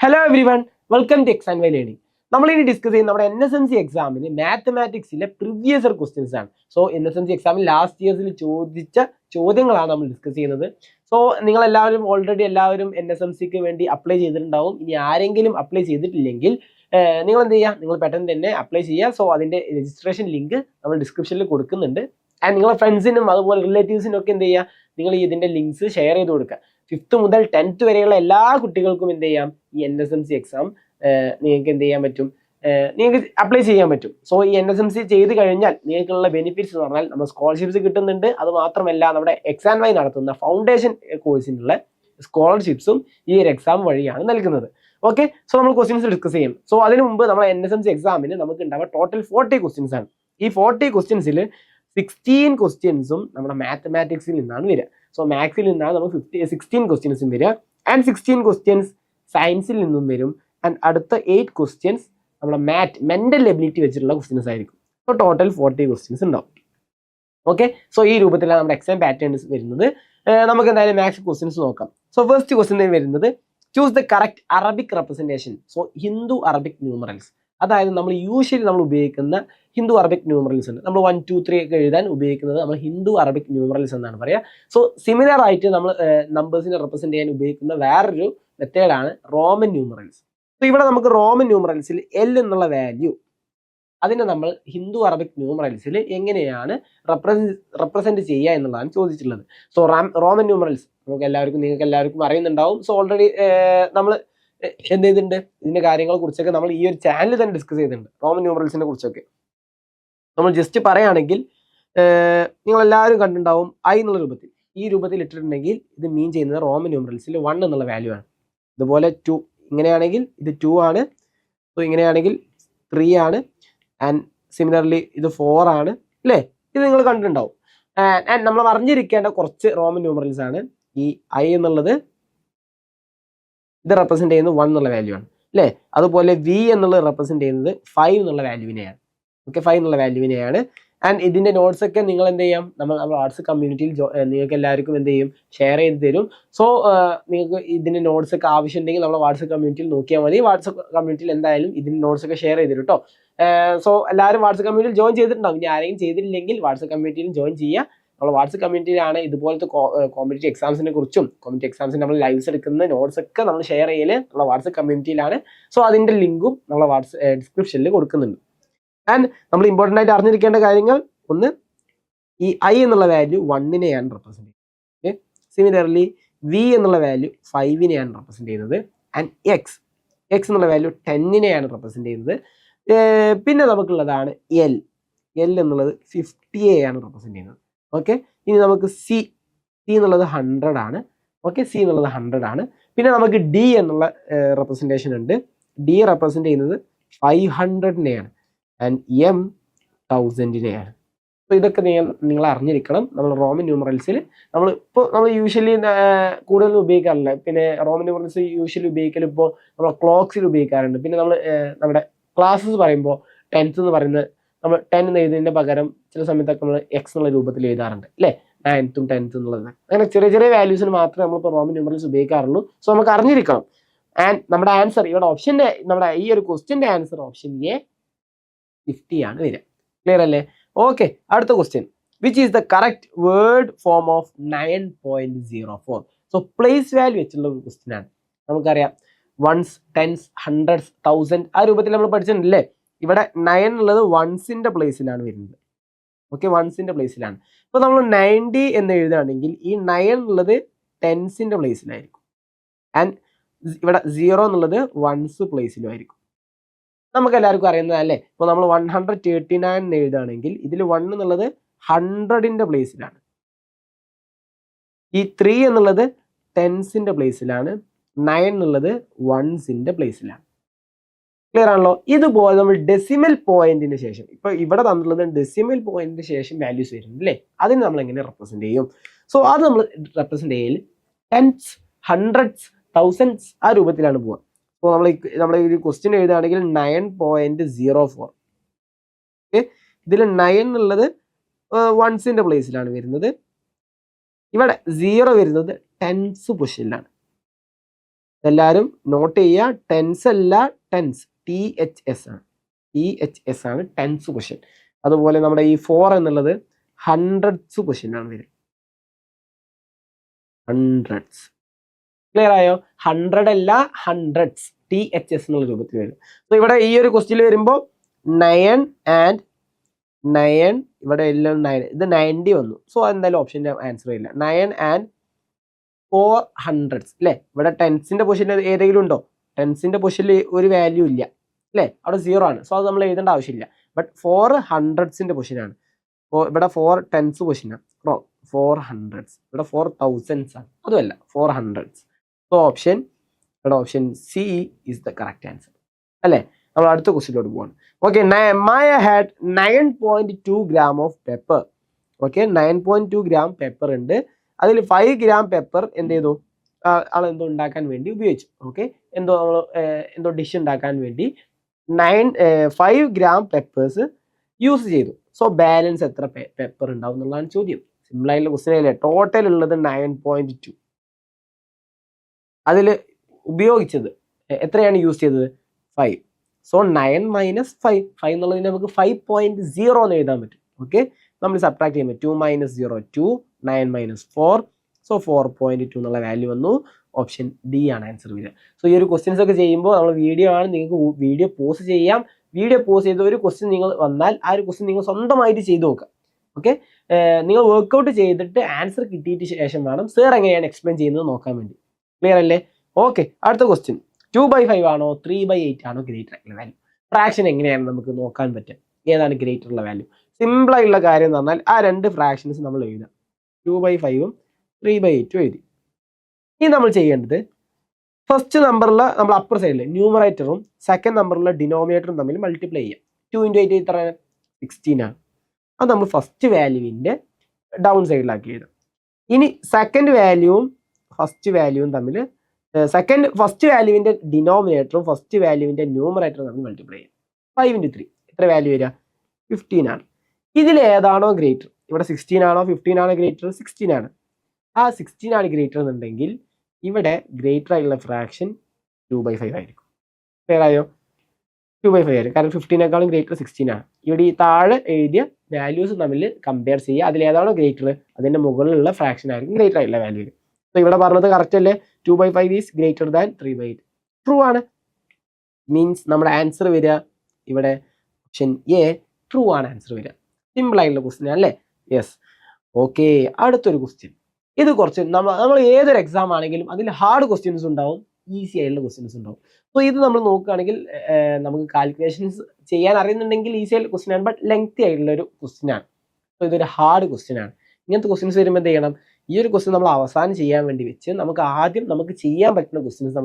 Hello everyone, welcome to X and Y learning. നമ്മളിനി discuss ചെയ്യുന്ന നമ്മുടെ NSMC എക്സാമിന് മാത്തമാറ്റിക്സിലെ പ്രീവിയസ് ഇയർ ക്വസ്റ്റ്യൻസ് ആണ്. സോ NSMC എക്സാമിൽ ലാസ്റ്റ് ഇയേഴ്സിൽ ചോദിച്ച ചോദ്യങ്ങളാണ് നമ്മൾ ഡിസ്കസ് ചെയ്യുന്നത്. സോ നിങ്ങൾ എല്ലാവരും NSMCക്ക് വേണ്ടി അപ്ലൈ ചെയ്തിട്ടുണ്ടാവും. ഇനി ആരെങ്കിലും അപ്ലൈ ചെയ്തിട്ടില്ലെങ്കിൽ നിങ്ങൾ എന്ത് ചെയ്യുക, നിങ്ങൾ പെട്ടെന്ന് തന്നെ അപ്ലൈ ചെയ്യുക. സോ അതിൻ്റെ രജിസ്ട്രേഷൻ ലിങ്ക് നമ്മൾ ഡിസ്ക്രിപ്ഷനിൽ കൊടുക്കുന്നുണ്ട്. ആൻഡ് നിങ്ങളുടെ ഫ്രണ്ട്സിനും അതുപോലെ റിലേറ്റീവ്സിനും ഒക്കെ എന്ത് ചെയ്യുക, നിങ്ങൾ ഇതിൻ്റെ ലിങ്ക്സ് ഷെയർ ചെയ്ത് കൊടുക്കുക. 5th മുതൽ 10th വരെയുള്ള എല്ലാ കുട്ടികൾക്കും എന്ത് ചെയ്യാം, ഈ NSMC എക്സാം നിങ്ങൾക്ക് എന്ത് ചെയ്യാൻ പറ്റും, നിങ്ങൾക്ക് അപ്ലൈ ചെയ്യാൻ പറ്റും. സോ ഈ NSMC ചെയ്ത് കഴിഞ്ഞാൽ നിങ്ങൾക്കുള്ള ബെനിഫിറ്റ്സ് എന്ന് പറഞ്ഞാൽ നമ്മൾ സ്കോളർഷിപ്സ് കിട്ടുന്നുണ്ട്. അത് മാത്രമല്ല നമ്മുടെ എക്സ് ആൻഡ് വൈ നടത്തുന്ന ഫൗണ്ടേഷൻ കോഴ്സിനുള്ള സ്കോളർഷിപ്സും ഈ ഒരു എക്സാം വഴിയാണ് നൽകുന്നത്. ഓക്കെ, സോ നമ്മൾ ക്വസ്റ്റ്യൻസ് ഡിസ്കസ് ചെയ്യും. സോ അതിന് മുമ്പ് നമ്മുടെ NSMC എക്സാമിന് നമുക്ക് ഉണ്ടാവുക ടോട്ടൽ 40 ക്വസ്റ്റ്യൻസ് ആണ്. ഈ 40 ക്വസ്റ്റ്യൻസിൽ 16 ക്വസ്റ്റ്യൻസും നമ്മുടെ മാത്തമാറ്റിക്സിൽ നിന്നാണ് വരിക. സോ മാത്സിൽ നിന്നാണ് നമുക്ക് 16 ക്വസ്റ്റ്യൻസും വരിക. ആൻഡ് 16 ക്വസ്റ്റ്യൻസ് സയൻസിൽ നിന്നും വരും. ആൻഡ് അടുത്ത 8 ക്വസ്റ്റ്യൻസ് നമ്മുടെ മെന്റൽ എബിലിറ്റി വെച്ചിട്ടുള്ള ക്വസ്റ്റ്യൻസ് ആയിരിക്കും. സോ ടോട്ടൽ 40 ക്വസ്റ്റ്യൻസ് ഉണ്ടാവും. ഓക്കെ, സോ ഈ രൂപത്തിലാണ് നമ്മുടെ എക്സാം പാറ്റേൺസ് വരുന്നത്. നമുക്ക് എന്തായാലും മാത്സ് ക്വസ്റ്റ്യൻസ് നോക്കാം. സോ ഫസ്റ്റ് ക്വസ്റ്റ്യൻ വരുന്നത് choose the correct Arabic representation. So Hindu Arabic numerals, അതായത് നമ്മൾ യൂഷ്വലി നമ്മൾ ഉപയോഗിക്കുന്ന ഹിന്ദു അറബിക് ന്യൂമറൽസ് ഉണ്ട്. നമ്മൾ 1 2 3 ഒക്കെ എഴുതാൻ ഉപയോഗിക്കുന്നത് നമ്മൾ ഹിന്ദു അറബിക് ന്യൂമറൽസ് എന്നാണ് പറയുക. സോ സിമിലർ ആയിട്ട് നമ്മൾ നമ്പേഴ്സിനെ റെപ്രസെന്റ് ചെയ്യാൻ ഉപയോഗിക്കുന്ന വേറൊരു മെത്തേഡാണ് റോമൻ ന്യൂമറൽസ്. സോ ഇവിടെ നമുക്ക് റോമൻ ന്യൂമറൽസിൽ എൽ എന്നുള്ള വാല്യൂ അതിനെ നമ്മൾ ഹിന്ദു അറബിക് ന്യൂമറൽസിൽ എങ്ങനെയാണ് റെപ്രസെന്റ് ചെയ്യുക എന്നുള്ളതാണ് ചോദിച്ചിട്ടുള്ളത്. സോ റോമൻ ന്യൂമറൽസ് നിങ്ങൾക്ക് എല്ലാവർക്കും അറിയുന്നുണ്ടാവും. സോ ഓൾറെഡി നമ്മൾ എന്ത് ചെയ്തിട്ടുണ്ട്, ഇതിന്റെ കാര്യങ്ങളെ കുറിച്ചൊക്കെ നമ്മൾ ഈ ഒരു ചാനൽ തന്നെ ഡിസ്കസ് ചെയ്തിട്ടുണ്ട്. റോമൻ ന്യൂമറൽസിനെ കുറിച്ചൊക്കെ നമ്മൾ ജസ്റ്റ് പറയുകയാണെങ്കിൽ നിങ്ങൾ എല്ലാവരും കണ്ടിട്ടുണ്ടാവും ഐ എന്നുള്ള രൂപത്തിൽ. ഈ രൂപത്തിൽ ഇട്ടിട്ടുണ്ടെങ്കിൽ ഇത് മീൻ ചെയ്യുന്നത് റോമൻ ന്യൂമറൽസിൽ 1 എന്നുള്ള വാല്യൂ ആണ്. ഇതുപോലെ 2 ഇങ്ങനെയാണെങ്കിൽ ഇത് 2 ആണ്. സോ ഇങ്ങനെയാണെങ്കിൽ 3 ആണ്. ആൻഡ് സിമിലർലി ഇത് 4 ആണ് അല്ലേ? ഇത് നിങ്ങൾ കണ്ടിട്ടുണ്ടാവും. ആൻഡ് നമ്മൾ അറിഞ്ഞിരിക്കേണ്ട കുറച്ച് റോമൻ ന്യൂമറൽസ് ആണ്. ഈ ഐ എന്നുള്ളത് ഇത് റെപ്രസെന്റ് ചെയ്യുന്നത് 1 എന്നുള്ള വാല്യൂ ആണ് അല്ലേ? അതുപോലെ വി എന്നുള്ളത് റെപ്രസെന്റ് ചെയ്യുന്നത് 5 എന്നുള്ള വാല്യൂവിനെയാണ്. ഓക്കെ, 5 എന്നുള്ള വാല്യൂവിനെയാണ്. ആൻഡ് ഇതിന്റെ നോട്ട്സ് ഒക്കെ നിങ്ങൾ എന്ത് ചെയ്യാം, നമ്മൾ വാട്സ്ആപ്പ് കമ്മ്യൂണിറ്റിയിൽ നിങ്ങൾക്ക് എല്ലാവർക്കും എന്ത് ചെയ്യും, ഷെയർ ചെയ്ത് തരും. സോ നിങ്ങൾക്ക് ഇതിന്റെ നോട്ട്സ് ഒക്കെ ആവശ്യമുണ്ടെങ്കിൽ നമ്മൾ വാട്സ്ആപ്പ് കമ്മ്യൂണിറ്റിയിൽ നോക്കിയാൽ മതി. വാട്സ്ആപ്പ് കമ്മ്യൂണിറ്റിയിൽ എന്തായാലും ഇതിന്റെ നോട്ട്സ് ഒക്കെ ഷെയർ ചെയ്ത് തരും കേട്ടോ. സോ എല്ലാവരും വാട്സ്ആപ്പ് കമ്മ്യൂണിറ്റിയിൽ ജോയിൻ ചെയ്തിട്ടുണ്ടാവും. ഇനി ആരെങ്കിലും ചെയ്തിട്ടില്ലെങ്കിൽ വാട്സ്ആപ്പ് കമ്മ്യൂണിറ്റിയിൽ ജോയിൻ ചെയ്യുക. നമ്മൾ വാട്സ്ആപ്പ് കമ്മ്യൂണിറ്റിയിലാണ് ഇതുപോലത്തെ കോമ്പറ്റീവ് എക്സാംസിനെ കുറിച്ചും കോമ്പറ്റീവ് എക്സാംസിന് നമ്മൾ ലൈവ്സ് എടുക്കുന്ന നോട്ട്സ് ഒക്കെ നമ്മൾ ഷെയർ ചെയ്യല് നമ്മളെ വാട്സ്ആപ്പ് കമ്മ്യൂണിറ്റിയിലാണ്. സോ അതിന്റെ ലിങ്കും നമ്മളെ ഡിസ്ക്രിപ്ഷനിൽ കൊടുക്കുന്നുണ്ട്. ആൻഡ് നമ്മൾ ഇമ്പോർട്ടൻ്റ് ആയിട്ട് അറിഞ്ഞിരിക്കേണ്ട കാര്യങ്ങൾ, ഒന്ന് ഈ ഐ എന്നുള്ള വാല്യൂ 1നെയാണ് റെപ്രസെന്റ് ചെയ്യുന്നത്. സിമിലർലി വി എന്നുള്ള വാല്യൂ 5നെയാണ് റെപ്രസെന്റ് ചെയ്യുന്നത്. ആൻഡ് എക്സ് എന്നുള്ള വാല്യൂ 10നെയാണ് റെപ്രസെന്റ് ചെയ്യുന്നത്. പിന്നെ നമുക്കുള്ളതാണ് എൽ എന്നുള്ളത് 50യെയാണ് റെപ്രസെന്റ് ചെയ്യുന്നത്. ഓക്കെ, ഇനി നമുക്ക് സി എന്നുള്ളത് 100 ആണ്. ഓക്കെ, സി എന്നുള്ളത് 100 ആണ്. പിന്നെ നമുക്ക് ഡി എന്നുള്ള റെപ്രസെന്റേഷൻ ഉണ്ട്. ഡി റെപ്രസെന്റ് ചെയ്യുന്നത് 500നെയാണ്. And M 1000നെയാണ്. അപ്പോൾ ഇതൊക്കെ നിങ്ങൾ അറിഞ്ഞിരിക്കണം. നമ്മൾ റോമൻ ന്യൂമറൽസിൽ നമ്മൾ യൂഷ്വലി കൂടുതൽ ഉപയോഗിക്കാറില്ല. പിന്നെ റോമൻ ന്യൂമറൽസ് യൂഷ്വലി ഉപയോഗിക്കൽ ഇപ്പോൾ നമ്മൾ ക്ലോക്സിൽ ഉപയോഗിക്കാറുണ്ട്. പിന്നെ നമ്മൾ നമ്മുടെ ക്ലാസ്സസ് പറയുമ്പോൾ 10th എന്ന് പറയുന്നത് നമ്മൾ 10 എന്ന് എഴുതുന്നതിന്റെ പകരം ചില സമയത്തൊക്കെ നമ്മൾ എക്സ് എന്നുള്ള രൂപത്തിൽ എഴുതാറുണ്ട് അല്ലേ? 9th 10th എന്നുള്ളത് അങ്ങനെ ചെറിയ ചെറിയ വാല്യൂസിന് മാത്രമേ നമ്മളിപ്പോൾ റോമൻ ന്യൂമറൽസ് ഉപയോഗിക്കാറുള്ളൂ. സോ നമുക്ക് അറിഞ്ഞിരിക്കണം. ആൻഡ് നമ്മുടെ ആൻസർ ഇവിടെ ഓപ്ഷൻ്റെ, നമ്മുടെ ഈ ഒരു ക്വസ്റ്റ്യൻ്റെ ആൻസർ ഓപ്ഷൻ എ 50 ആണ് വരിക. ക്ലിയർ അല്ലേ? ഓക്കെ, അടുത്ത question, which is the correct word form of 9.04. So place value വെച്ചുള്ള ഒരു ക്വസ്റ്റ്യൻ ആണ്. നമുക്കറിയാം വൺസ്, ടെൻസ്, ഹൺഡ്രഡ്സ്, 1000 ആ രൂപത്തിൽ നമ്മൾ പഠിച്ചിട്ടുണ്ടല്ലേ. ഇവിടെ 9 ഉള്ളത് വൺസിന്റെ പ്ലേസിലാണ് വരുന്നത്. ഓക്കെ, വൺസിന്റെ പ്ലേസിലാണ്. ഇപ്പോൾ നമ്മൾ 90 എന്ന് എഴുതുകയാണെങ്കിൽ ഈ 9 ഉള്ളത് ടെൻസിന്റെ പ്ലേസിലായിരിക്കും. ആൻഡ് ഇവിടെ 0 എന്നുള്ളത് വൺസ് പ്ലേസിലും ആയിരിക്കും. നമുക്ക് എല്ലാവർക്കും അറിയുന്നതല്ലേ. ഇപ്പോൾ നമ്മൾ 139 എന്ന് എഴുതുകയാണെങ്കിൽ ഇതിൽ 1 എന്നുള്ളത് 100ന്റെ പ്ലേസിലാണ്. ഈ 3 എന്നുള്ളത് ടെൻസിന്റെ പ്ലേസിലാണ്. 9 എന്നുള്ളത് വൺസിന്റെ പ്ലേസിലാണ്. ക്ലിയർ ആണല്ലോ? ഇതുപോലെ നമ്മൾ ഡെസിമൽ പോയിന്റിന് ശേഷം, ഇപ്പൊ ഇവിടെ തന്നിട്ടുള്ളത് ഡെസിമൽ പോയിന്റിന് ശേഷം വാല്യൂസ് വരുന്നുണ്ട് അല്ലേ? അതിന് നമ്മൾ എങ്ങനെ റെപ്രസെന്റ് ചെയ്യും? സോ അത് നമ്മൾ റെപ്രസെന്റ് ചെയ്യൽ ടെൻസ്, ഹൺഡ്രഡ്സ്, തൗസൻഡ്സ് ആ രൂപത്തിലാണ് പോവുക. അപ്പോൾ നമ്മൾ ഈ ക്വസ്റ്റ്യൻ എഴുതുകയാണെങ്കിൽ 9.04. ഓക്കെ, ഇതിൽ 9 എന്നുള്ളത് വൺസിന്റെ പ്ലേസിലാണ് വരുന്നത്. ഇവിടെ 0 വരുന്നത് ടെൻസ് പൊസിഷനിലാണ്. ഇതെല്ലാവരും നോട്ട് ചെയ്യുക. ടെൻസ് അല്ല, ടെൻസ് THS ആണ്. THS ആണ് ടെൻസ് ക്വസ്റ്റ്യൻ. അതുപോലെ നമ്മുടെ ഈ 4 എന്നുള്ളത് ഹൺഡ്രഡ്സ് ക്വസ്റ്റ്യൻ ആണ് വരിക. ഹൺഡ്രഡ്സ് ക്ലിയർ ആയോ? 100 അല്ല, ഹൺഡ്രഡ്സ് THS എന്നുള്ള രൂപത്തിൽ വരും. സോ ഇവിടെ ഈ ഒരു ക്വസ്റ്റ്യൻ വരുമ്പോൾ 9 ആൻഡ് 9 ഇവിടെ എല്ലാം 9, ഇത് 90 വന്നു. സോ എന്തായാലും ഓപ്ഷൻ്റെ ആൻസർ ഇല്ല. 9 ആൻഡ് 400 അല്ലേ? ഇവിടെ ടെൻസിന്റെ പൊസിഷൻ ഏതെങ്കിലും ഉണ്ടോ? ടെൻസിന്റെ പൊസിഷനിൽ ഒരു വാല്യൂ ഇല്ല അല്ലേ? അവിടെ 0 ആണ്. സോ അത് നമ്മൾ എഴുതേണ്ട ആവശ്യമില്ല. ബട്ട് 400ന്റെ പൊസിഷനാണ്. ഇവിടെ 4 ടെൻസ് പൊസിഷനാണ്. 400 ഇവിടെ 4000s ആണ്. അതുമല്ല, 400s. So option C is the correct answer അല്ലേ? നമ്മൾ അടുത്ത ക്വസ്റ്റ്യനിലോട്ട് പോവാണ്. Okay, Maya had 9.2 gram of pepper. Okay, 9.2 gram pepper ഉണ്ട്. അതിൽ 5 gram പെപ്പർ എന്ത് ചെയ്തു? ആളെന്തോ ഉണ്ടാക്കാൻ വേണ്ടി ഉപയോഗിച്ചു. ഓക്കെ, എന്തോ ഡിഷ് ഉണ്ടാക്കാൻ വേണ്ടി 5 gram പെപ്പേഴ്സ് യൂസ് ചെയ്തു. സോ ബാലൻസ് എത്ര പെപ്പർ ഉണ്ടാവും എന്നുള്ളതാണ് ചോദ്യം. സിമ്പിൾ ആയിട്ടുള്ള ക്വസ്റ്റ്യൻ അല്ലേ? ടോട്ടൽ ഉള്ളത് 9.2. അതിൽ ഉപയോഗിച്ചത് എത്രയാണ് യൂസ് ചെയ്തത്? 5. സോ 9 മൈനസ് 5 എന്നുള്ളതിന് നമുക്ക് 5.0 എന്ന് എഴുതാൻ പറ്റും. ഓക്കെ, നമ്മൾ സബ്ട്രാക്ട് ചെയ്യുമ്പോൾ 2 മൈനസ് 0 2, 9 മൈനസ് 4, സോ 4.2 എന്നുള്ള വാല്യൂ വന്നു. ഓപ്ഷൻ ഡി ആണ് ആൻസർ വരിക. സോ ഈ ഒരു ക്വസ്റ്റ്യൻസ് ഒക്കെ ചെയ്യുമ്പോൾ നമ്മൾ വീഡിയോ ആണ്, നിങ്ങൾക്ക് വീഡിയോ പോസ് ചെയ്യാം. വീഡിയോ പോസ് ചെയ്ത് ഒരു ക്വസ്റ്റ്യൻ നിങ്ങൾ വന്നാൽ ആ ഒരു ക്വസ്റ്റ്യൻ നിങ്ങൾ സ്വന്തമായിട്ട് ചെയ്ത് നോക്കുക. ഓക്കെ, നിങ്ങൾ വർക്ക്ഔട്ട് ചെയ്തിട്ട് ആൻസർ കിട്ടിയിട്ട് ശേഷം വേണം സർ എങ്ങനെയാണ് എക്സ്പ്ലെയിൻ ചെയ്യുന്നത് നോക്കാൻ വേണ്ടി. ക്ലിയർ അല്ലേ? ഓക്കെ, അടുത്ത ക്വസ്റ്റ്യൻ 2/5 ആണോ 3/8 ആണോ ഗ്രേറ്റർ ആയിട്ടുള്ള വാല്യൂ? ഫ്രാക്ഷൻ എങ്ങനെയാണ് നമുക്ക് നോക്കാൻ പറ്റുക? ഏതാണ് ഗ്രേറ്റർ ഉള്ള വാല്യൂ? സിമ്പിൾ ആയിട്ടുള്ള കാര്യം എന്ന് പറഞ്ഞാൽ ആ രണ്ട് ഫ്രാക്ഷൻസ് നമ്മൾ എഴുതാം. 2/5ഉം 3/8ഉം എഴുതി. ഇനി നമ്മൾ ചെയ്യേണ്ടത് ഫസ്റ്റ് നമ്പറിൽ നമ്മൾ അപ്പർ സൈഡിൽ ന്യൂമറേറ്ററും സെക്കൻഡ് നമ്പറിലെ ഡിനോമിനേറ്ററും തമ്മിൽ മൾട്ടിപ്ലൈ ചെയ്യാം. 2 × 8 എത്ര? 16 ആണ്. അത് നമ്മൾ ഫസ്റ്റ് വാല്യൂവിൻ്റെ ഡൗൺ സൈഡിലാക്കി എഴുതാം. ഇനി സെക്കൻഡ് വാല്യൂവും ഫസ്റ്റ് വാല്യൂവും തമ്മിൽ ഫസ്റ്റ് വാല്യൂവിൻ്റെ ഡിനോമിനേറ്ററും ഫസ്റ്റ് വാല്യൂവിൻ്റെ ന്യൂമറേറ്ററും തമ്മിൽ മൾട്ടിപ്ലൈ ചെയ്യാം. 5 × 3 എത്ര വാല്യൂ വരിക? 15 ആണ്. ഇതിൽ ഏതാണോ ഗ്രേറ്റർ? ഇവിടെ 16 ആണോ 15 ആണോ ഗ്രേറ്റർ? 16 ആണ്. ആ 16 ആണ് ഗ്രേറ്റർ എന്നുണ്ടെങ്കിൽ ഇവിടെ ഗ്രേറ്റർ ആയിട്ടുള്ള ഫ്രാക്ഷൻ 2/5 ആയിരിക്കും. ക്ലിയർ ആയോ? 2/5 ആയിരിക്കും. കാരണം 15നേക്കാളും ഗ്രേറ്റർ 16 ആണ്. ഇവിടെ ഈ താഴെ എഴുതിയ വാല്യൂസ് തമ്മിൽ കമ്പയർ ചെയ്യുക. അതിൽ ഏതാണോ ഗ്രേറ്റർ അതിൻ്റെ മുകളിലുള്ള ഫ്രാക്ഷൻ ആയിരിക്കും ഗ്രേറ്റർ ആയിട്ടുള്ള വാല്യൂ. സോ ഇവിടെ പറഞ്ഞത് കറക്റ്റ് അല്ലേ? 2/5 ഈസ് ഗ്രേറ്റർ ദാൻ 3/8. ട്രൂ ആണ്. മീൻസ് നമ്മുടെ ആൻസർ വരിക ഇവിടെ ഓപ്ഷൻ എ ട്രൂ ആണ് ആൻസർ വരിക. സിമ്പിൾ ആയിട്ടുള്ള ക്വസ്റ്റ്യൻ അല്ലേ? യെസ്. ഓക്കെ, അടുത്തൊരു ക്വസ്റ്റ്യൻ. ഇത് കുറച്ച് നമ്മൾ ഏതൊരു എക്സാം ആണെങ്കിലും അതിൽ ഹാർഡ് ക്വസ്റ്റ്യൻസ് ഉണ്ടാവും, ഈസി ആയിട്ടുള്ള ക്വസ്റ്റ്യൻസ് ഉണ്ടാവും. സോ ഇത് നമ്മൾ നോക്കുകയാണെങ്കിൽ നമുക്ക് കാൽക്കുലേഷൻസ് ചെയ്യാൻ അറിയുന്നുണ്ടെങ്കിൽ ഈസി ആയിട്ടുള്ള ക്വസ്റ്റ്യൻ ആണ്. ബട്ട് ലെങ്തി ആയിട്ടുള്ള ഒരു ക്വസ്റ്റ്യൻ ആണ്. സോ ഇതൊരു ഹാർഡ് ക്വസ്റ്റ്യൻ ആണ്. ഇങ്ങനത്തെ ക്വസ്റ്റ്യൻസ് വരുമ്പോൾ എന്ത് ചെയ്യണം? ഈ ഒരു ക്വസ്റ്റ്യൻ നമ്മൾ അവസാനം ചെയ്യാൻ വേണ്ടി വെച്ച് നമുക്ക് ചെയ്യാൻ പറ്റുന്ന ക്വസ്റ്റ്യൻസ്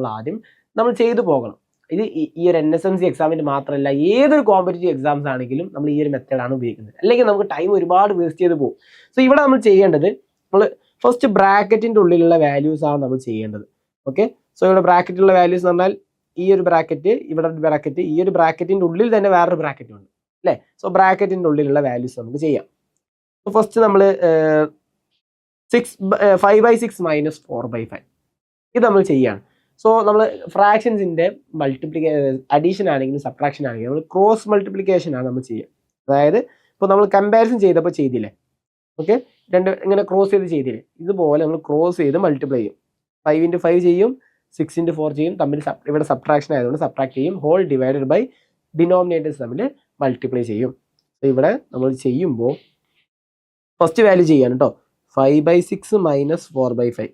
നമ്മൾ ചെയ്തു പോകണം. ഇത് ഈ ഒരു NSMC എക്സാമിന് മാത്രമല്ല, ഏതൊരു കോമ്പറ്റീറ്റീവ് എക്സാംസ് ആണെങ്കിലും നമ്മൾ ഈ ഒരു മെത്തേഡാണ് ഉപയോഗിക്കുന്നത്. അല്ലെങ്കിൽ നമുക്ക് ടൈം ഒരുപാട് വേസ്റ്റ് ചെയ്ത് പോകും. സോ ഇവിടെ നമ്മൾ ചെയ്യേണ്ടത്, നമ്മൾ ഫസ്റ്റ് ബ്രാക്കറ്റിൻ്റെ ഉള്ളിലുള്ള വാല്യൂസ് ആണ് നമ്മൾ ചെയ്യേണ്ടത്. ഓക്കെ, സോ ഇവിടെ ബ്രാക്കറ്റിലുള്ള വാല്യൂസ് എന്ന് പറഞ്ഞാൽ ഈ ഒരു ബ്രാക്കറ്റ്, ഇവിടെ ബ്രാക്കറ്റ്, ഈ ഒരു ബ്രാക്കറ്റിൻ്റെ ഉള്ളിൽ തന്നെ വേറൊരു ബ്രാക്കറ്റ് ഉണ്ട് അല്ലേ? സോ ബ്രാക്കറ്റിൻ്റെ ഉള്ളിലുള്ള വാല്യൂസ് നമുക്ക് ചെയ്യാം. സോ ഫസ്റ്റ് നമ്മൾ 5/6 മൈനസ് 4/5 ഇത് നമ്മൾ ചെയ്യാണ്. സോ നമ്മൾ ഫ്രാക്ഷൻസിൻ്റെ അഡീഷൻ ആണെങ്കിലും സബ്ട്രാക്ഷൻ ആണെങ്കിലും നമ്മൾ ക്രോസ് മൾട്ടിപ്ലിക്കേഷൻ ആണ് നമ്മൾ ചെയ്യുക. അതായത് ഇപ്പോൾ നമ്മൾ കമ്പാരിസൺ ചെയ്തപ്പോൾ ചെയ്തില്ലേ? ഓക്കെ, രണ്ട് ഇങ്ങനെ ക്രോസ് ചെയ്തില്ലേ? ഇതുപോലെ നമ്മൾ ക്രോസ് ചെയ്ത് മൾട്ടിപ്ലൈ ചെയ്യും. 5 × 5 ചെയ്യും, 6 × 4 ചെയ്യും. തമ്മിൽ ഇവിടെ സബ്ട്രാക്ഷൻ ആയതുകൊണ്ട് സബ്ട്രാക്ട് ചെയ്യും. ഹോൾ ഡിവൈഡഡ് ബൈ ഡിനോമിനേറ്റേഴ്സ് തമ്മിൽ മൾട്ടിപ്ലൈ ചെയ്യും. സോ ഇവിടെ നമ്മൾ ചെയ്യുമ്പോൾ ഫസ്റ്റ് വാല്യൂ ചെയ്യാണ് കേട്ടോ. 5/6 മൈനസ് 4/5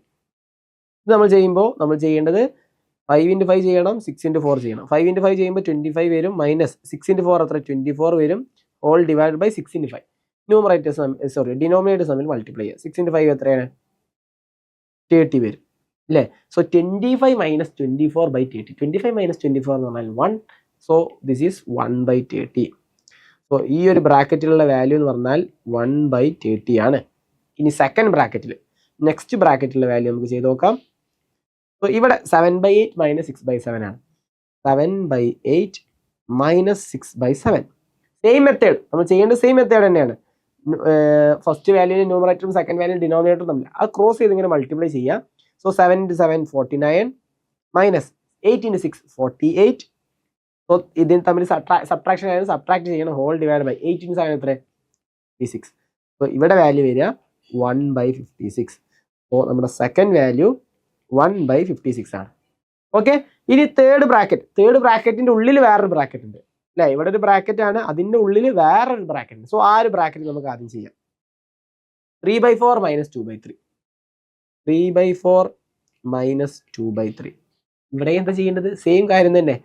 ഇത് നമ്മൾ ചെയ്യുമ്പോൾ നമ്മൾ ചെയ്യേണ്ടത് 5 × 5 ചെയ്യണം, 6 × 4 ചെയ്യണം. 5 × 5 ചെയ്യുമ്പോൾ 25 വരും, മൈനസ് 6 × 4 എത്ര? 24 വരും. ഹോൾ ഡിവൈഡ് ബൈ 6 × 5 ഡിനോമിനേറ്റേഴ്സ് തമ്മിൽ മൾട്ടിപ്ലൈ ചെയ്യുക. 6 × 5 എത്രയാണ്? 30 വരും അല്ലേ? So 25 minus 24/30. 25 മൈനസ് 24 എന്ന് പറഞ്ഞാൽ 1. So this is 1/30. സോ ഈ ഒരു ബ്രാക്കറ്റിലുള്ള വാല്യൂ എന്ന് പറഞ്ഞാൽ 1/30 ആണ്. ഇനി സെക്കൻഡ് ബ്രാക്കറ്റിൽ നെക്സ്റ്റ് ബ്രാക്കറ്റിലുള്ള വാല്യൂ നമുക്ക് ചെയ്ത് നോക്കാം. സോ ഇവിടെ 7/8 മൈനസ് 6/7 ആണ്. 7/8 മൈനസ് 6/7. സെയിം മെത്തേഡ് നമ്മൾ ചെയ്യേണ്ട സെയിം മെത്തേഡ് തന്നെയാണ്. ഫസ്റ്റ് വാല്യൂവിന് ന്യൂമറേറ്ററും സെക്കൻഡ് വാല്യൂ ഡിനോമിനേറ്ററും തമ്മിൽ അത് ക്രോസ് ചെയ്ത് ഇങ്ങനെ മൾട്ടിപ്ലൈ ചെയ്യുക. So 7 × 7 49, minus 8 into 6 48. സോ ഇതിന് തമ്മിൽ സബ്ട്രാക്ഷൻ ആയാലും സബ്ട്രാക്ട് ചെയ്യണം. ഹോൾ ഡിവൈഡ് ബൈ 8 into 7 എത്ര 56. സോ ഇവിടെ വാല്യൂ വരിക 1/56. സോ നമ്മുടെ സെക്കൻഡ് വാല്യൂ 1/56 ആണ്. ഓക്കെ, ഇനി തേർഡ് ബ്രാക്കറ്റിന്റെ ഉള്ളിൽ വേറൊരു ബ്രാക്കറ്റ് ഉണ്ട് അല്ലേ? ഇവിടെ ഒരു ബ്രാക്കറ്റ് ആണ്, അതിന്റെ ഉള്ളിൽ വേറൊരു ബ്രാക്കറ്റ് ഉണ്ട്. സോ ആ ഒരു ബ്രാക്കറ്റ് നമുക്ക് ആദ്യം ചെയ്യാം. 3/4 - 2/3. 3/4 - 2/3. ഇവിടെ എന്താ ചെയ്യേണ്ടത്? സെയിം കാര്യം തന്നെ,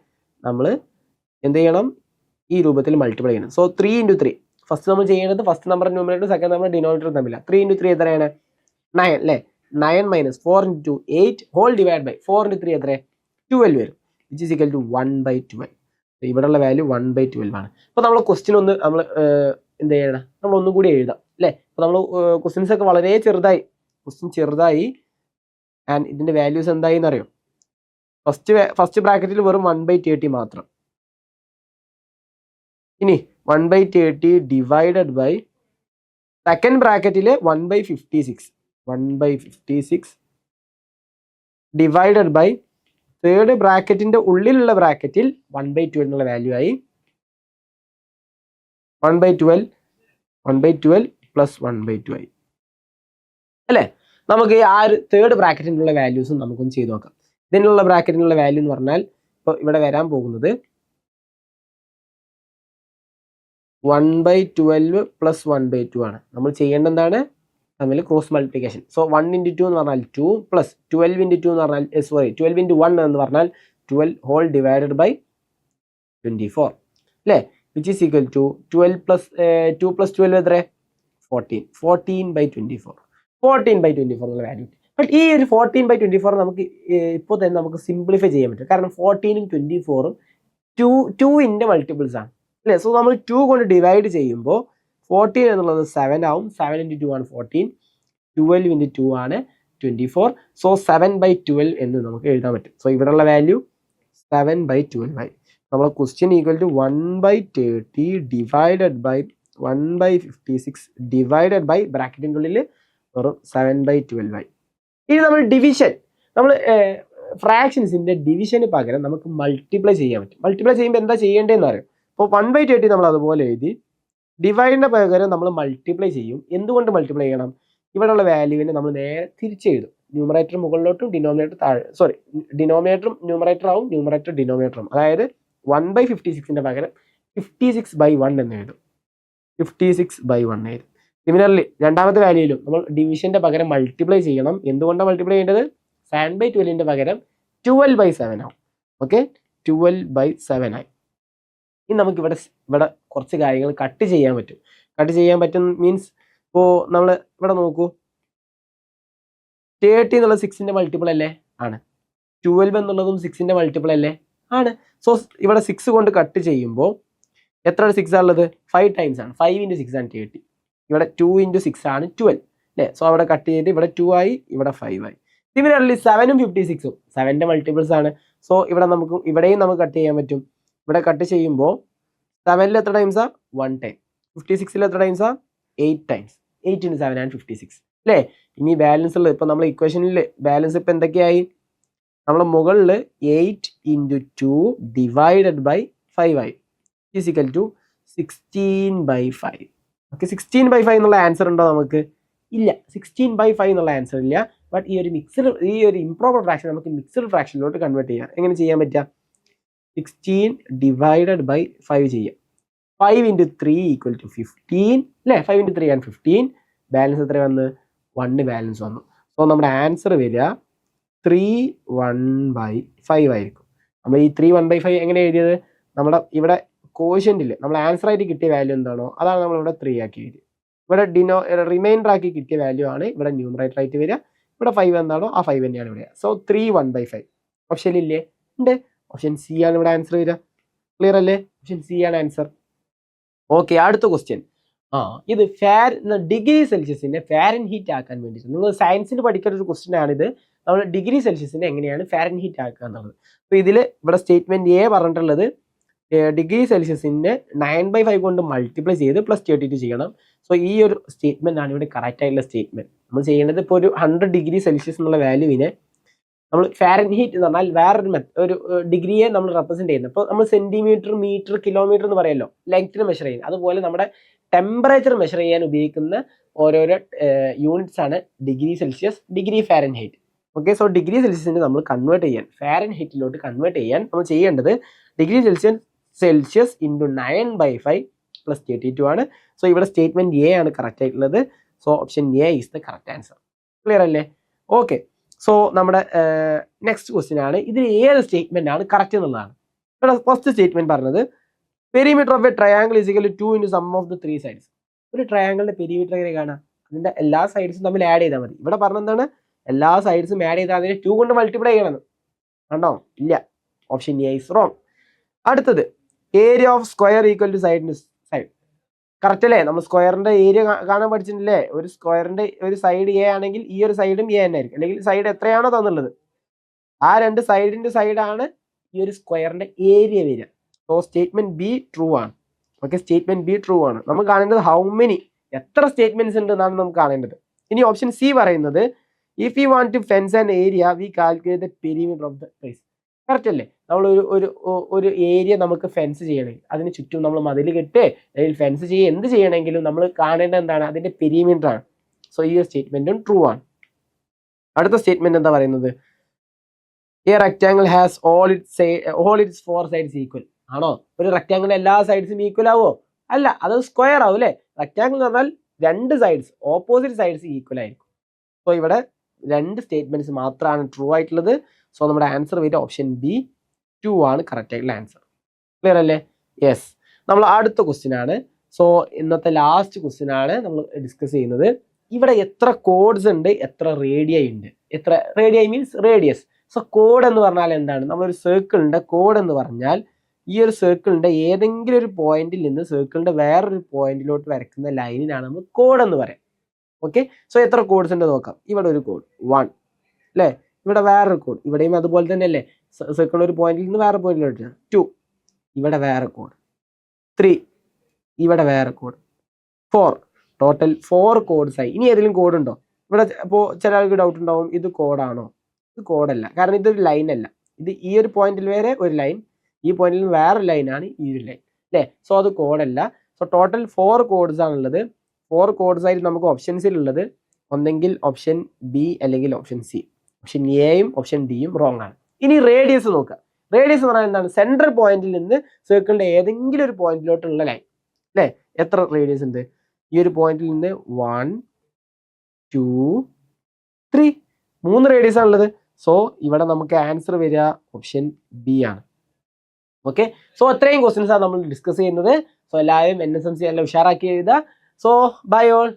നമ്മൾ എന്ത് ചെയ്യണം? ഈ രൂപത്തിൽ മൾട്ടിപ്ലൈ ചെയ്യണം. So 3 into 3. ഫസ്റ്റ് നമ്മൾ ചെയ്യേണ്ടത് first number numerator second number denominator തമ്മില. 3 into 3 എത്രയാണ്? 9 അല്ലേ? 9 - 4 into 8 whole divide by 4 into 3 എത്ര 12 വരും, വിച്ച് ഈസ് ഈക്വൽ ടു 1/12. ഇവിടെയുള്ള വാല്യൂ 1/12 ആണ്. അപ്പോൾ നമ്മൾ ക്വസ്റ്റ്യൻ ഒന്ന് നമ്മൾ എന്ത് ചെയ്യണം? നമ്മൾ ഒന്നും കൂടി എഴുതാം അല്ലേ? അപ്പോൾ നമ്മൾ ക്വസ്റ്റ്യൻസ് ഒക്കെ വളരെ ചെറുതായി ആൻഡ് ഇതിന്റെ വാല്യൂസ് എന്തായി എന്നറിയോ? ഫസ്റ്റ് ബ്രാക്കറ്റിൽ വെറും 1/30 മാത്രം. ഇനി 1/30 ഡിവൈഡഡ് ബൈ സെക്കൻഡ് ബ്രാക്കറ്റിൽ 1/56 ഡിവൈഡഡ് ബൈ തേർഡ് ബ്രാക്കറ്റിന്റെ ഉള്ളിലുള്ള ബ്രാക്കറ്റിൽ 1/12 എന്നുള്ള വാല്യൂ ആയി. 1/12 പ്ലസ് 1/2 ആയി അല്ലേ? നമുക്ക് ആ ഒരു തേർഡ് ബ്രാക്കറ്റിനുള്ള വാല്യൂസും നമുക്കൊന്ന് ചെയ്ത് നോക്കാം. ഇതിനുള്ള ബ്രാക്കറ്റിനുള്ള വാല്യൂ എന്ന് പറഞ്ഞാൽ ഇപ്പോൾ ഇവിടെ വരാൻ പോകുന്നത് 1/12 പ്ലസ് 1/2 ആണ്. നമ്മൾ ചെയ്യേണ്ട എന്താണ്? തമ്മിൽ ക്രോസ് മൾട്ടിപ്ലിക്കേഷൻ. സോ 1 into 2 എന്ന് പറഞ്ഞാൽ 2 പ്ലസ് 12 into 2 എന്ന് പറഞ്ഞാൽ 12 into 1 എന്ന് പറഞ്ഞാൽ 12 ഹോൾ ഡിവൈഡഡ് ബൈ 24 അല്ലേ? Which is equal to 12 plus 2 plus 12 എത്ര 14. 14/24 എന്നുള്ള വാല്യൂ. ബട്ട് ഈ ഒരു 14/24 നമുക്ക് ഇപ്പോൾ തന്നെ നമുക്ക് സിംപ്ലിഫൈ ചെയ്യാൻ പറ്റും. കാരണം 14ഉം 24ഉം 2ന്റെ മൾട്ടിപ്പിൾസ് ആണ് അല്ലേ? സോ നമ്മൾ 2 കൊണ്ട് ഡിവൈഡ് ചെയ്യുമ്പോൾ 14 എന്നുള്ളത് 7 ആവും. 7 into 2 ആണ് 14. 12 into 2 ആണ് 24. സോ 7/12 എന്ന് നമുക്ക് എഴുതാൻ പറ്റും. സോ ഇവിടെയുള്ള വാല്യൂ 7/12 ആയി. നമ്മളെ question equal to 1/30 divided by 1/56 divided by ബ്രാക്കറ്റിൻ്റെ ഉള്ളിൽ വെറും 7/12 ആയി. ഇനി നമ്മൾ ഡിവിഷൻ, നമ്മൾ ഫ്രാക്ഷൻസിന്റെ ഡിവിഷന് പകരം നമുക്ക് മൾട്ടിപ്ലൈ ചെയ്യാൻ പറ്റും. മൾട്ടിപ്ലൈ ചെയ്യുമ്പോൾ എന്താ ചെയ്യേണ്ടതെന്ന് അറിയാം. അപ്പോൾ 1/30 നമ്മൾ അതുപോലെ എഴുതി. ഡിവൈഡിന്റെ പകരം നമ്മൾ മൾട്ടിപ്ലൈ ചെയ്യും. എന്തുകൊണ്ട് മൾട്ടിപ്ലൈ ചെയ്യണം? ഇവിടെയുള്ള വാല്യൂവിനെ നമ്മൾ നേരെ തിരിച്ചെഴുതും. ന്യൂമറേറ്റർ മുകളിലോട്ടും ഡിനോമിനേറ്റർ താഴെ, ഡിനോമിനേറ്ററും ന്യൂമറേറ്റർ ആവും, ന്യൂമറേറ്റർ ഡിനോമിനേറ്ററും. അതായത് 1/56ന്റെ പകരം 56/1 എന്ന് എഴുതും. 56/1 എഴുതും. സിമിലർലി രണ്ടാമത്തെ വാല്യൂയിലും നമ്മൾ ഡിവിഷന്റെ പകരം മൾട്ടിപ്ലൈ ചെയ്യണം. എന്തുകൊണ്ടാണ് മൾട്ടിപ്ലൈ ചെയ്യേണ്ടത്? 7/12ന്റെ പകരം 12/7 ആവും. ഓക്കെ, 12/7 ആയി. ഇനി നമുക്ക് ഇവിടെ കുറച്ച് കാര്യങ്ങൾ കട്ട് ചെയ്യാൻ പറ്റും. മീൻസ് ഇപ്പോൾ നമ്മൾ ഇവിടെ നോക്കൂ, 30 എന്നുള്ള 6ന്റെ മൾട്ടിപ്പിൾ അല്ലേ? ആണ്. 12 എന്നുള്ളതും 6ന്റെ മൾട്ടിപ്പിൾ അല്ലേ? ആണ്. സോ ഇവിടെ 6 കൊണ്ട് കട്ട് ചെയ്യുമ്പോൾ എത്ര 6 ആണുള്ളത്? 5 ടൈംസ് ആണ്. 5 into 6 ആണ് 30. ഇവിടെ 2 into 6 ആണ് 12 അല്ലേ? സോ അവിടെ കട്ട് ചെയ്ത് ഇവിടെ 2 ആയി, ഇവിടെ 5 ആയി. സിമിലർലി 7ഉം 56ഉം 7ന്റെ മൾട്ടിപ്പിൾസ് ആണ്. സോ ഇവിടെയും നമുക്ക് കട്ട് ചെയ്യാൻ പറ്റും. ഇവിടെ കട്ട് ചെയ്യുമ്പോൾ 7ൽ എത്ര ടൈംസാ? 1 ടൈം. 56ൽ എത്ര ടൈംസാ? 8 ടൈംസ്. 8 into 7 ആണ് 56 അല്ലേ? ഇനി ബാലൻസ് ഉള്ളത് ഇപ്പോൾ നമ്മൾ ഇക്വേഷനിൽ ബാലൻസ് ഇപ്പോൾ എന്തൊക്കെയായി? നമ്മൾ മുകളിൽ 8 into 2 ഡിവൈഡഡ് ബൈ 5 ആയി, ഈസ് ഈക്വൽ ടു 16/5. ഓക്കെ, 16/5 എന്നുള്ള ആൻസർ ഉണ്ടോ നമുക്ക്? ഇല്ല, 16/5 എന്നുള്ള ആൻസർ ഇല്ല. ബട്ട് ഈ ഒരു ഇംപ്രോപ്പർ ഫ്രാക്ഷൻ നമുക്ക് മിക്സ്ഡ് ഫ്രാക്ഷനിലോട്ട് കൺവേർട്ട് ചെയ്യാം. എങ്ങനെ ചെയ്യാൻ പറ്റുക? 16 ഡിവൈഡഡ് ബൈ 5 ചെയ്യാം. 5 into 3 ഈക്വൽ ടു 15 അല്ലേ? 5 into 3 ആണ് 15. ബാലൻസ് എത്ര വന്ന്? 1 ബാലൻസ് വന്നു. സോ നമ്മുടെ ആൻസർ വരിക 3/1/5 ആയിരിക്കും. നമ്മൾ ഈ 3/1/5 എങ്ങനെ എഴുതിയത്? നമ്മുടെ ഇവിടെ കോഷ്യന്റിൽ നമ്മൾ ആൻസർ ആയിട്ട് കിട്ടിയ വാല്യൂ എന്താണോ അതാണ് നമ്മൾ ഇവിടെ 3 ആക്കി എഴുതി. ഇവിടെ റിമൈൻഡർ ആക്കി കിട്ടിയ വാല്യൂ ആണ് ഇവിടെ ന്യൂമറേറ്റർ ആയിട്ട് വരിക. ഇവിടെ 5 എന്താണോ ആ 5 തന്നെയാണ് ഇവിടെ. സോ 3/1/5 ഓപ്ഷൻ ഇല്ലേ? ഉണ്ട്. ഓപ്ഷൻ സി ആണ് ഇവിടെ ആൻസർ വരിക. ക്ലിയർ അല്ലേ? ഓപ്ഷൻ സി ആണ് ആൻസർ. ഓക്കെ, അടുത്ത ക്വസ്റ്റ്യൻ. ഇത് ഡിഗ്രി സെൽഷ്യസിനെ ഫാരൻഹീറ്റ് ആക്കാൻ വേണ്ടിയിട്ട് നിങ്ങൾ സയൻസിൽ പഠിക്കുന്ന ഒരു ക്വസ്റ്റ്യൻ ആണിത്. നമ്മൾ ഡിഗ്രി സെൽഷ്യസിനെ എങ്ങനെയാണ് ഫാരൻഹീറ്റ് ആക്കുക എന്നുള്ളത്. അപ്പോൾ ഇവിടെ സ്റ്റേറ്റ്മെന്റ് എ പറഞ്ഞിട്ടുള്ളത് ഡിഗ്രി സെൽഷ്യസിനെ 9/5 കൊണ്ട് മൾട്ടിപ്ലൈ ചെയ്ത് പ്ലസ് 32 ചെയ്യണം. സോ ഈ ഒരു സ്റ്റേറ്റ്മെന്റ് ആണ് ഇവിടെ കറക്റ്റ് ആയിട്ടുള്ള സ്റ്റേറ്റ്മെന്റ്. നമ്മൾ ചെയ്യേണ്ടത് ഇപ്പോൾ ഒരു 100 ഡിഗ്രി സെൽഷ്യസ് എന്നുള്ള വാല്യൂവിനെ നമ്മൾ ഫാരൻഹീറ്റ് എന്ന് പറഞ്ഞാൽ വേറൊരു ഒരു ഡിഗ്രിയെ നമ്മൾ റെപ്രസെന്റ് ചെയ്യുന്നത്. ഇപ്പോൾ നമ്മൾ സെന്റിമീറ്റർ, മീറ്റർ, കിലോമീറ്റർ എന്ന് പറയല്ലോ, ലെങ്ത്തിന് മെഷർ ചെയ്യുന്നത്. അതുപോലെ നമ്മുടെ ടെമ്പറേച്ചർ മെഷർ ചെയ്യാൻ ഉപയോഗിക്കുന്ന ഓരോരോ യൂണിറ്റ്സ് ആണ് degree Celsius, degree Fahrenheit. Okay, so degree സെൽഷ്യസിന് നമ്മൾ കൺവേർട്ട് ചെയ്യാൻ, ഫാരൻഹീറ്റിലോട്ട് കൺവേർട്ട് ചെയ്യാൻ നമ്മൾ ചെയ്യേണ്ടത് ഡിഗ്രി സെൽഷ്യസ് ഇൻറ്റു 9/5 പ്ലസ് 32 ആണ്. സോ ഇവിടെ സ്റ്റേറ്റ്മെന്റ് എ ആണ് കറക്റ്റ് ആയിട്ടുള്ളത്. So option A is the correct answer. Clear അല്ലേ? ഓക്കെ, സോ നമ്മുടെ നെക്സ്റ്റ് ക്വസ്റ്റ്യൻ ആണ്, ഇതിൽ ഏത് സ്റ്റേറ്റ്മെന്റ് ആണ് കറക്റ്റ് എന്നുള്ളതാണ്. ഇവിടെ ഫസ്റ്റ് സ്റ്റേറ്റ്മെന്റ് പറഞ്ഞത് perimeter of a triangle is equal to 2 into sum of the 3 sides. ഒരു ട്രയാങ്കിളിന്റെ പെരിമീറ്റർ എങ്ങനെ കാണാം? അതിന്റെ എല്ലാ സൈഡ്സും തമ്മിൽ ആഡ് ചെയ്താൽ മതി. ഇവിടെ പറഞ്ഞെന്താണ്? എല്ലാ സൈഡ്സും ആഡ് ചെയ്താൽ അതിനെ 2 കൊണ്ട് മൾട്ടിപ്ലൈ ചെയ്യണം. കണ്ടോ? ഇല്ല, ഓപ്ഷൻ എ ഈസ് റോങ്. അടുത്തത് area of square equal to side side. Correct അല്ലേ? നമ്മൾ സ്ക്വയറിന്റെ ഏരിയ കാണാൻ പഠിച്ചിട്ടില്ലേ? ഒരു സ്ക്വയറിന്റെ ഒരു സൈഡ് എ ആണെങ്കിൽ ഈ ഒരു സൈഡും എ തന്നെ ആയിരിക്കും. അല്ലെങ്കിൽ സൈഡ് എത്രയാണോ തന്നുള്ളത് ആ രണ്ട് സൈഡിന്റെ സൈഡാണ് ഈ ഒരു സ്ക്വയറിന്റെ ഏരിയ വരിക. സോ സ്റ്റേറ്റ്മെന്റ് ബി ട്രൂ ആണ്. ഓക്കെ, സ്റ്റേറ്റ്മെന്റ് ബി ട്രൂ ആണ്. നമുക്ക് കാണേണ്ടത് ഹൗ മെനി, എത്ര സ്റ്റേറ്റ്മെന്റ്സ് ഉണ്ട് എന്നാണ് നമുക്ക് കാണേണ്ടത്. ഇനി ഓപ്ഷൻ സി പറയുന്നത് if you want to fence an area we calculate the perimeter of the place. Correct അല്ലേ? നമ്മൾ ഒരു ഏരിയ നമുക്ക് ഫെൻസ് ചെയ്യണമെങ്കിൽ അതിന് ചുറ്റും നമ്മൾ മതിൽ കെട്ട് അല്ലെങ്കിൽ ഫെൻസ് ചെയ്യുക, എന്ത് ചെയ്യണമെങ്കിലും നമ്മൾ കാണേണ്ടത് എന്താണ്? അതിന്റെ പെരിമീറ്റർ ആണ്. സോ ഈ സ്റ്റേറ്റ്മെന്റും ട്രൂ ആണ്. അടുത്ത സ്റ്റേറ്റ്മെന്റ് എന്താ പറയുന്നത്? A rectangle has all it's 4 sides equal. ആണോ? ഒരു റെക്ടാങ്കിൾ എല്ലാ സൈഡ്സും ഈക്വൽ ആവോ? അല്ല, അത് സ്ക്വയർ ആവും അല്ലേ? റെക്ടാങ്കിൾ എന്ന് പറഞ്ഞാൽ രണ്ട് സൈഡ്സ്, ഓപ്പോസിറ്റ് സൈഡ്സ് ഈക്വൽ ആയിരിക്കും. സോ ഇവിടെ രണ്ട് സ്റ്റേറ്റ്മെന്റ്സ് മാത്രമാണ് ട്രൂ ആയിട്ടുള്ളത്. സോ നമ്മുടെ ആൻസർ വരിക ഓപ്ഷൻ ബി 2 ആണ് കറക്റ്റ് ആയിട്ടുള്ള ആൻസർ. ക്ലിയർ അല്ലേ? യെസ്. നമ്മൾ അടുത്ത ക്വസ്റ്റ്യൻ ആണ്. സോ ഇന്നത്തെ ലാസ്റ്റ് ക്വസ്റ്റ്യൻ ആണ് നമ്മൾ ഡിസ്കസ് ചെയ്യുന്നത്. ഇവിടെ എത്ര കോഡ്സ് ഉണ്ട്, എത്ര റേഡിയൈ ഉണ്ട്? എത്ര radii means radius. So code എന്ന് പറഞ്ഞാൽ എന്താണ്? നമ്മളൊരു സർക്കിളിന്റെ കോഡ് എന്ന് പറഞ്ഞാൽ ഈ ഒരു സർക്കിളിന്റെ ഏതെങ്കിലും ഒരു പോയിന്റിൽ നിന്ന് സർക്കിളിന്റെ വേറൊരു പോയിന്റിലോട്ട് വരയ്ക്കുന്ന ലൈനിനാണ് നമ്മൾ കോഡ് എന്ന് പറയാം. ഓക്കെ, സോ എത്ര കോഡ്സ് ഉണ്ട് നോക്കാം. ഇവിടെ ഒരു കോഡ് 1 അല്ലേ? ഇവിടെ വേറൊരു കോഡ്, ഇവിടെയും അതുപോലെ തന്നെ അല്ലേ? സർക്കിൾ ഒരു പോയിന്റിൽ നിന്ന് വേറെ പോയിന്റിലോട്ട് 2, ഇവിടെ വേറെ കോഡ് 3, ഇവിടെ വേറെ കോഡ് 4, ടോട്ടൽ 4 കോഡ്സ് ആയി. ഇനി ഏതെങ്കിലും കോഡ് ഉണ്ടോ ഇവിടെ? അപ്പോൾ ചില ആൾക്ക് ഡൗട്ട് ഉണ്ടാവും, ഇത് കോഡാണോ? ഇത് കോഡല്ല, കാരണം ഇതൊരു ലൈൻ അല്ല. ഇത് ഈ ഒരു പോയിന്റിൽ വരെ ഒരു ലൈൻ, ഈ പോയിന്റിൽ നിന്ന് വേറൊരു ലൈനാണ് ഈ ഒരു ലൈൻ അല്ലേ? സോ അത് കോഡല്ല. സോ ടോട്ടൽ 4 കോഡ്സ് ആണുള്ളത്. 4 കോഡ്സ് ആയിട്ട് നമുക്ക് ഓപ്ഷൻസിലുള്ളത് ഒന്നെങ്കിൽ ഓപ്ഷൻ ബി അല്ലെങ്കിൽ ഓപ്ഷൻ സി. ഓപ്ഷൻ എയും ഓപ്ഷൻ ഡിയും റോങ് ആണ്. ഇനി റേഡിയസ് നോക്കുക. റേഡിയസ് എന്ന് പറഞ്ഞാൽ എന്താണ്? സെൻട്രൽ പോയിന്റിൽ നിന്ന് സർക്കിളിന്റെ ഏതെങ്കിലും ഒരു പോയിന്റിലോട്ടുള്ള ലൈൻ അല്ലേ? എത്ര റേഡിയസ് ഉണ്ട്? ഈ ഒരു പോയിന്റിൽ നിന്ന് 1 2 3, 3 റേഡിയസ് ആണുള്ളത്. സോ ഇവിടെ നമുക്ക് ആൻസർ വരിക ഓപ്ഷൻ ബി ആണ്. ഓക്കെ, സോ അത്രയും ക്വസ്റ്റ്യൻസ് ആണ് നമ്മൾ ഡിസ്കസ് ചെയ്യുന്നത്. സോ എല്ലാവരും NSMC എല്ലാം ഉഷാറാക്കി എഴുതുക. So bye all.